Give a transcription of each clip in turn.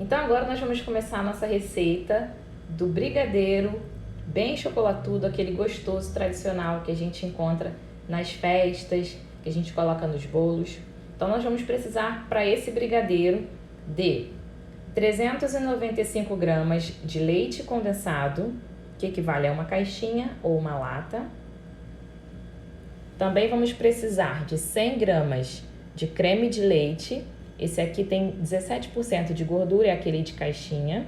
Então agora nós vamos começar a nossa receita do brigadeiro bem chocolatudo, aquele gostoso tradicional que a gente encontra nas festas, que a gente coloca nos bolos. Então nós vamos precisar para esse brigadeiro de 395 gramas de leite condensado, que equivale a uma caixinha ou uma lata. Também vamos precisar de 100 gramas de creme de leite. Esse aqui tem 17% de gordura, é aquele de caixinha.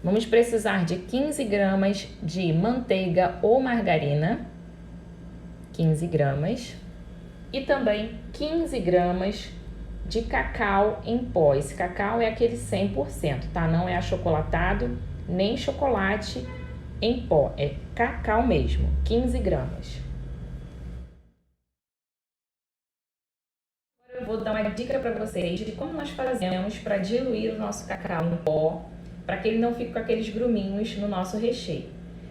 Vamos precisar de 15 gramas de manteiga ou margarina. 15 gramas. E também 15 gramas de cacau em pó. Esse cacau é aquele 100%, tá? Não é achocolatado, nem chocolate em pó. É cacau mesmo, 15 gramas. Eu vou dar uma dica para vocês de como nós fazemos para diluir o nosso cacau em pó, para que ele não fique com aqueles gruminhos no nosso recheio.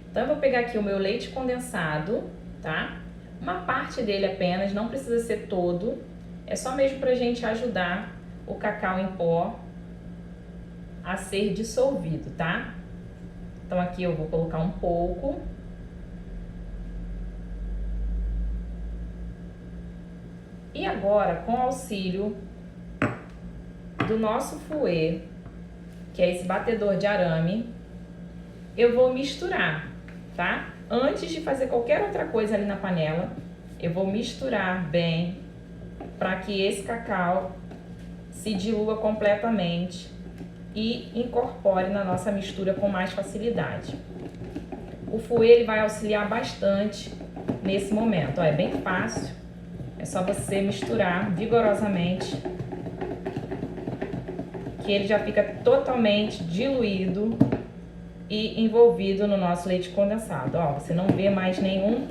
Então eu vou pegar aqui o meu leite condensado, tá? Uma parte dele apenas, não precisa ser todo, é só mesmo para a gente ajudar o cacau em pó a ser dissolvido, tá? Então aqui eu vou colocar um pouco. E agora, com o auxílio do nosso fouet, que é esse batedor de arame, eu vou misturar, tá? Antes de fazer qualquer outra coisa ali na panela, eu vou misturar bem para que esse cacau se dilua completamente e incorpore na nossa mistura com mais facilidade. O fouet ele vai auxiliar bastante nesse momento, ó, é bem fácil. É só você misturar vigorosamente, que ele já fica totalmente diluído e envolvido no nosso leite condensado. Ó, você não vê mais nenhum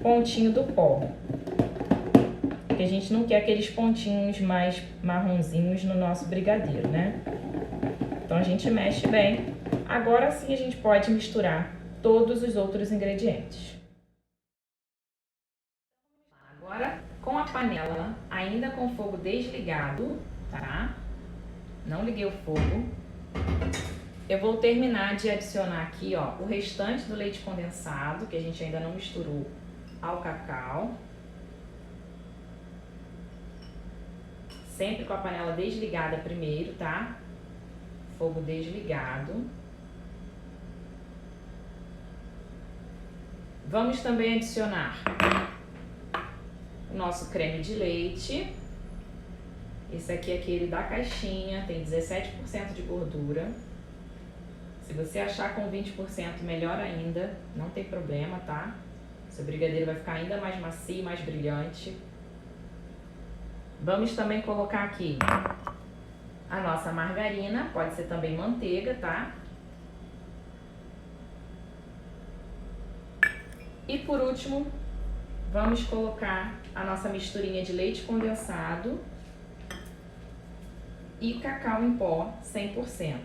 pontinho do pó, porque a gente não quer aqueles pontinhos mais marronzinhos no nosso brigadeiro, né? Então a gente mexe bem. Agora sim a gente pode misturar todos os outros ingredientes. Agora, com a panela ainda com o fogo desligado, tá? Não liguei o fogo. Eu vou terminar de adicionar aqui, ó, o restante do leite condensado, que a gente ainda não misturou, ao cacau. Sempre com a panela desligada primeiro, tá? Fogo desligado. Vamos também adicionar o nosso creme de leite. Esse aqui é aquele da caixinha, tem 17% de gordura. Se você achar com 20%, melhor ainda, não tem problema, tá? Seu brigadeiro vai ficar ainda mais macio, mais brilhante. Vamos também colocar aqui a nossa margarina, pode ser também manteiga, tá? E por último, vamos colocar a nossa misturinha de leite condensado e cacau em pó 100%.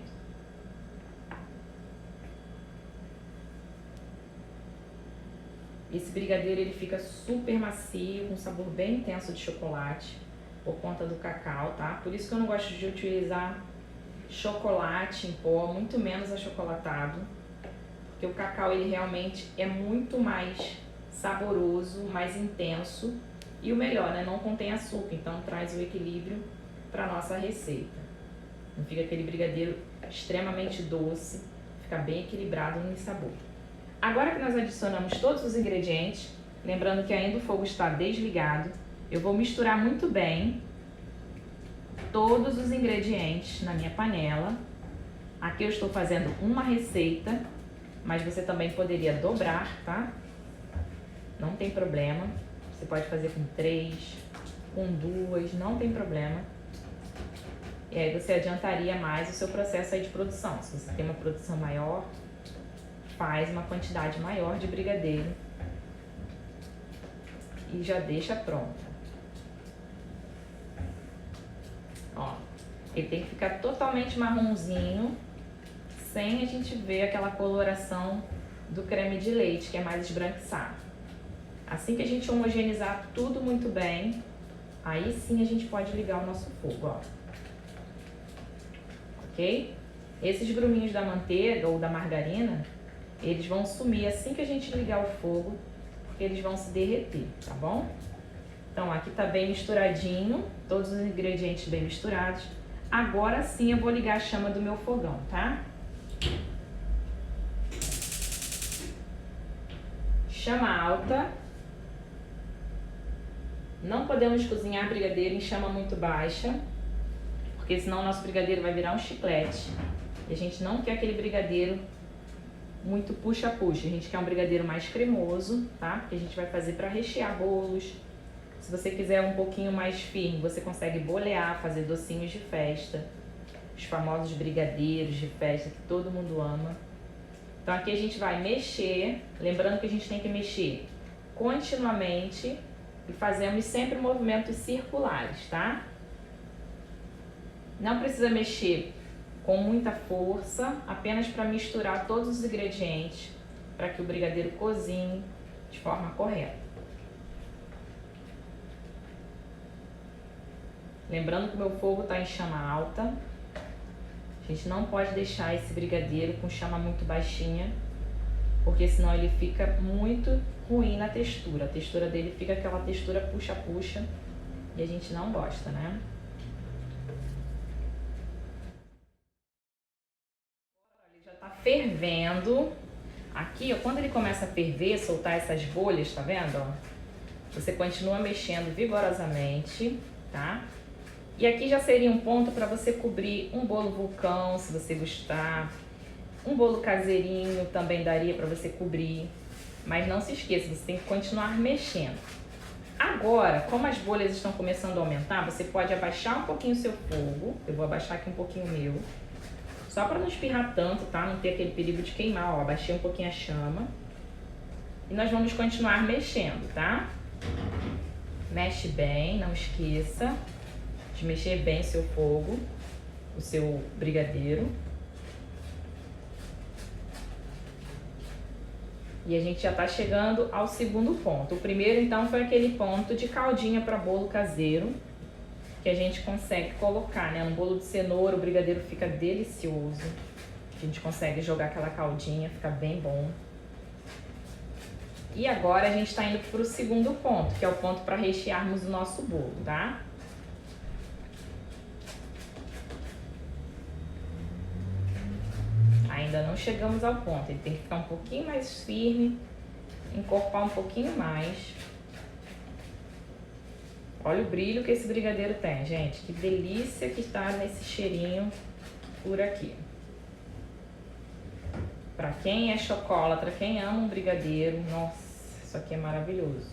Esse brigadeiro ele fica super macio, com sabor bem intenso de chocolate, por conta do cacau, tá? Por isso que eu não gosto de utilizar chocolate em pó, muito menos achocolatado, porque o cacau ele realmente é muito mais saboroso, mais intenso e o melhor, né? Não contém açúcar, então traz o equilíbrio para nossa receita. Não fica aquele brigadeiro extremamente doce, fica bem equilibrado no sabor. Agora que nós adicionamos todos os ingredientes, lembrando que ainda o fogo está desligado, eu vou misturar muito bem todos os ingredientes na minha panela. Aqui eu estou fazendo uma receita, mas você também poderia dobrar, tá? Não tem problema. Você pode fazer com 3, com 2, não tem problema. E aí você adiantaria mais o seu processo aí de produção. Se você tem uma produção maior, faz uma quantidade maior de brigadeiro e já deixa pronta. Ó, ele tem que ficar totalmente marronzinho, sem a gente ver aquela coloração do creme de leite, que é mais esbranquiçado. Assim que a gente homogeneizar tudo muito bem, aí sim a gente pode ligar o nosso fogo, ó. ok? Esses gruminhos da manteiga ou da margarina, eles vão sumir assim que a gente ligar o fogo, porque eles vão se derreter, tá bom? Então aqui tá bem misturadinho, todos os ingredientes bem misturados. Agora sim eu vou ligar a chama do meu fogão, tá? Chama alta. Não podemos cozinhar brigadeiro em chama muito baixa, porque senão o nosso brigadeiro vai virar um chiclete. E a gente não quer aquele brigadeiro muito puxa-puxa. A gente quer um brigadeiro mais cremoso, tá? Porque a gente vai fazer para rechear bolos. Se você quiser um pouquinho mais firme, você consegue bolear, fazer docinhos de festa. Os famosos brigadeiros de festa que todo mundo ama. Então aqui a gente vai mexer, lembrando que a gente tem que mexer continuamente e fazemos sempre movimentos circulares, tá? Não precisa mexer com muita força, apenas para misturar todos os ingredientes para que o brigadeiro cozinhe de forma correta. Lembrando que o meu fogo está em chama alta. A gente não pode deixar esse brigadeiro com chama muito baixinha, porque senão ele fica muito ruim na textura. A textura dele fica aquela textura puxa-puxa e a gente não gosta, né? Ele já tá fervendo. Aqui, ó, quando ele começa a ferver, soltar essas bolhas, tá vendo? Ó? Você continua mexendo vigorosamente, tá? E aqui já seria um ponto para você cobrir um bolo vulcão, se você gostar. Um bolo caseirinho também daria para você cobrir. Mas não se esqueça, você tem que continuar mexendo. Agora, como as bolhas estão começando a aumentar, você pode abaixar um pouquinho o seu fogo. Eu vou abaixar aqui um pouquinho o meu. Só para não espirrar tanto, tá? Não ter aquele perigo de queimar, ó. Abaixei um pouquinho a chama. E nós vamos continuar mexendo, tá? Mexe bem, não esqueça de mexer bem o seu fogo, o seu brigadeiro. E a gente já tá chegando ao segundo ponto. O primeiro, então, foi aquele ponto de caldinha para bolo caseiro, que a gente consegue colocar, né? No bolo de cenoura, o brigadeiro fica delicioso. A gente consegue jogar aquela caldinha, fica bem bom. E agora a gente tá indo pro segundo ponto, que é o ponto para rechearmos o nosso bolo, tá? Ainda não chegamos ao ponto, ele tem que ficar um pouquinho mais firme, encorpar um pouquinho mais. Olha o brilho que esse brigadeiro tem, gente. Que delícia que está nesse cheirinho por aqui. Pra quem é chocolatra, quem ama um brigadeiro, nossa, isso aqui é maravilhoso.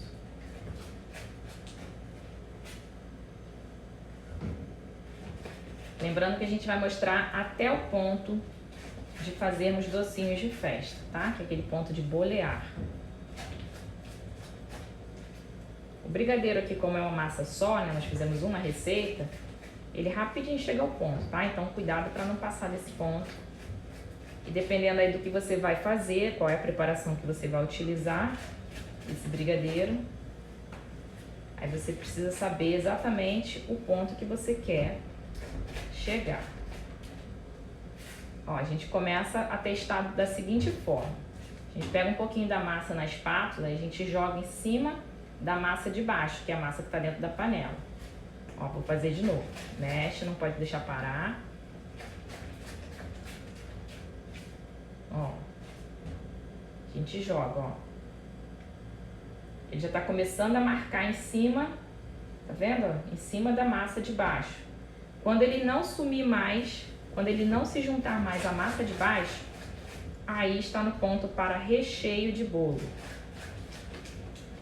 Lembrando que a gente vai mostrar até o ponto de fazermos docinhos de festa, tá? Que é aquele ponto de bolear. O brigadeiro aqui, como é uma massa só, né? Nós fizemos uma receita, ele rapidinho chega ao ponto, tá? Então cuidado para não passar desse ponto. E dependendo aí do que você vai fazer, qual é a preparação que você vai utilizar esse brigadeiro, aí você precisa saber exatamente o ponto que você quer chegar. Ó, a gente começa a testar da seguinte forma. A gente pega um pouquinho da massa na espátula e a gente joga em cima da massa de baixo, que é a massa que está dentro da panela. Ó, vou fazer de novo. Mexe, não pode deixar parar. Ó, a gente joga, ó. Ele já está começando a marcar em cima, tá vendo? Ó? Em cima da massa de baixo. Quando ele não sumir mais, quando ele não se juntar mais à massa de baixo, aí está no ponto para recheio de bolo.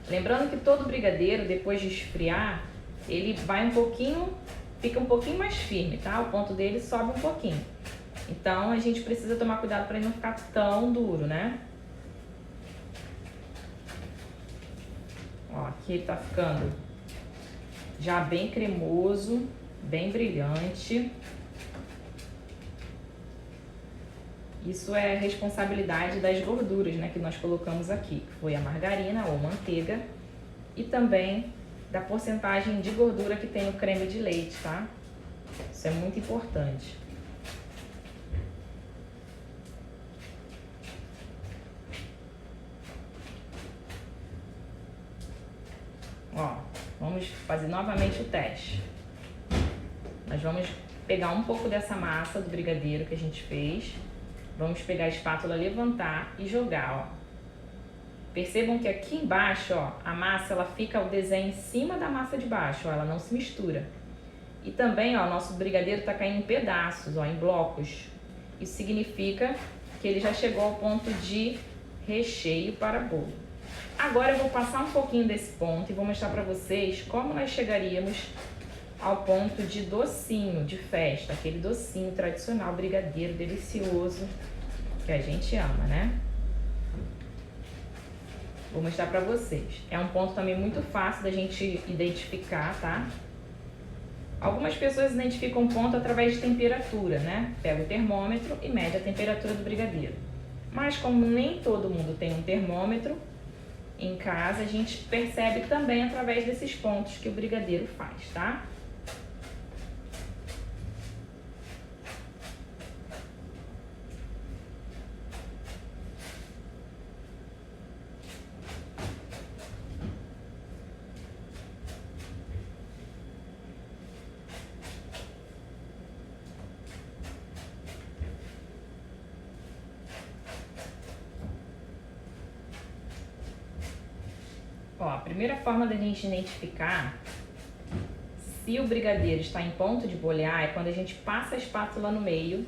Lembrando que todo brigadeiro, depois de esfriar, ele vai um pouquinho, fica um pouquinho mais firme, tá? O ponto dele sobe um pouquinho. Então a gente precisa tomar cuidado para ele não ficar tão duro, né? Ó, aqui ele tá ficando já bem cremoso, bem brilhante. Isso é responsabilidade das gorduras, né, que nós colocamos aqui, que foi a margarina ou manteiga e também da porcentagem de gordura que tem o creme de leite, tá? Isso é muito importante. Ó, vamos fazer novamente o teste. Nós vamos pegar um pouco dessa massa do brigadeiro que a gente fez. Vamos pegar a espátula, levantar e jogar, ó. Percebam que aqui embaixo, ó, a massa, ela fica o desenho em cima da massa de baixo, ó, ela não se mistura. E também, ó, nosso brigadeiro tá caindo em pedaços, ó, em blocos. Isso significa que ele já chegou ao ponto de recheio para bolo. Agora eu vou passar um pouquinho desse ponto e vou mostrar para vocês como nós chegaríamos ao ponto de docinho, de festa, aquele docinho tradicional, brigadeiro delicioso que a gente ama, né? Vou mostrar pra vocês. É um ponto também muito fácil da gente identificar, tá? Algumas pessoas identificam o ponto através de temperatura, né? Pega o termômetro e mede a temperatura do brigadeiro. Mas como nem todo mundo tem um termômetro em casa, a gente percebe também através desses pontos que o brigadeiro faz, tá? Ó, a primeira forma da gente identificar se o brigadeiro está em ponto de bolear é quando a gente passa a espátula no meio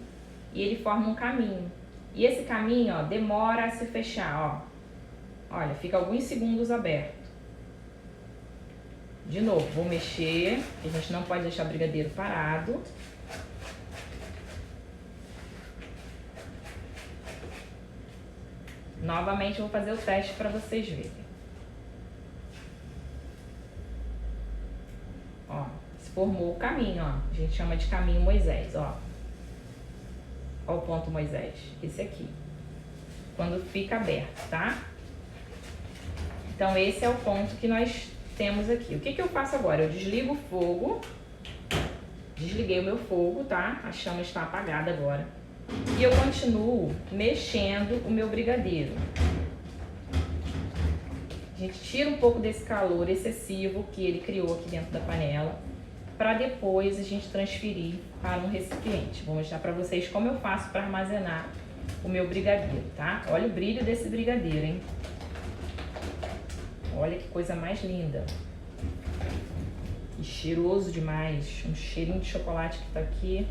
e ele forma um caminho. E esse caminho, ó, demora a se fechar, ó. Olha, fica alguns segundos aberto. De novo, vou mexer, a gente não pode deixar o brigadeiro parado. Novamente eu vou fazer o teste para vocês verem. Ó, se formou o caminho, ó. A gente chama de caminho Moisés, ó. Ó o ponto Moisés, esse aqui. Quando fica aberto, tá? Então esse é o ponto que nós temos aqui. O que que eu faço agora? Eu desligo o fogo. Desliguei o meu fogo, tá? A chama está apagada agora. E eu continuo mexendo o meu brigadeiro. A gente tira um pouco desse calor excessivo que ele criou aqui dentro da panela, para depois a gente transferir para um recipiente. Vou mostrar para vocês como eu faço para armazenar o meu brigadeiro, tá? Olha o brilho desse brigadeiro, hein? Olha que coisa mais linda. E cheiroso demais. Um cheirinho de chocolate que tá aqui.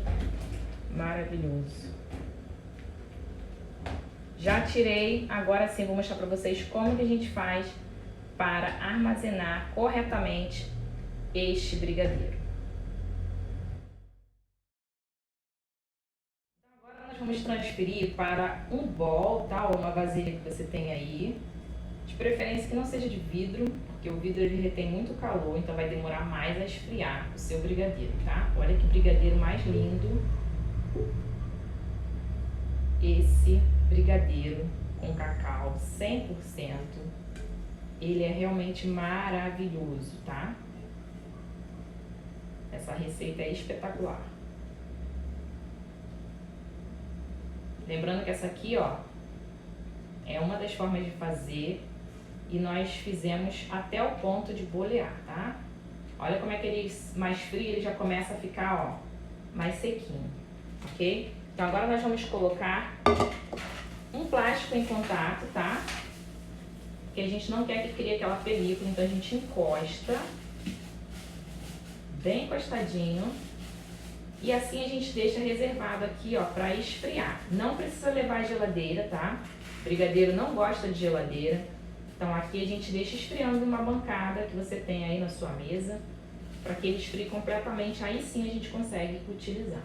Maravilhoso. Já tirei, agora sim vou mostrar para vocês como que a gente faz para armazenar corretamente este brigadeiro. Agora nós vamos transferir para um bowl, tá? Ou uma vasilha que você tem aí. De preferência que não seja de vidro, porque o vidro ele retém muito calor, então vai demorar mais a esfriar o seu brigadeiro, tá? Olha que brigadeiro mais lindo. Esse brigadeiro com cacau 100%, ele é realmente maravilhoso, tá? Essa receita é espetacular. Lembrando que essa aqui, ó, é uma das formas de fazer e nós fizemos até o ponto de bolear, tá? Olha como é que ele mais frio, ele já começa a ficar, ó, mais sequinho, ok? Então agora nós vamos colocar um plástico em contato, tá? Porque a gente não quer que crie aquela película, então a gente encosta, bem encostadinho. E assim a gente deixa reservado aqui, ó, para esfriar. Não precisa levar à geladeira, tá? O brigadeiro não gosta de geladeira. Então aqui a gente deixa esfriando numa bancada que você tem aí na sua mesa, para que ele esfrie completamente, aí sim a gente consegue utilizar.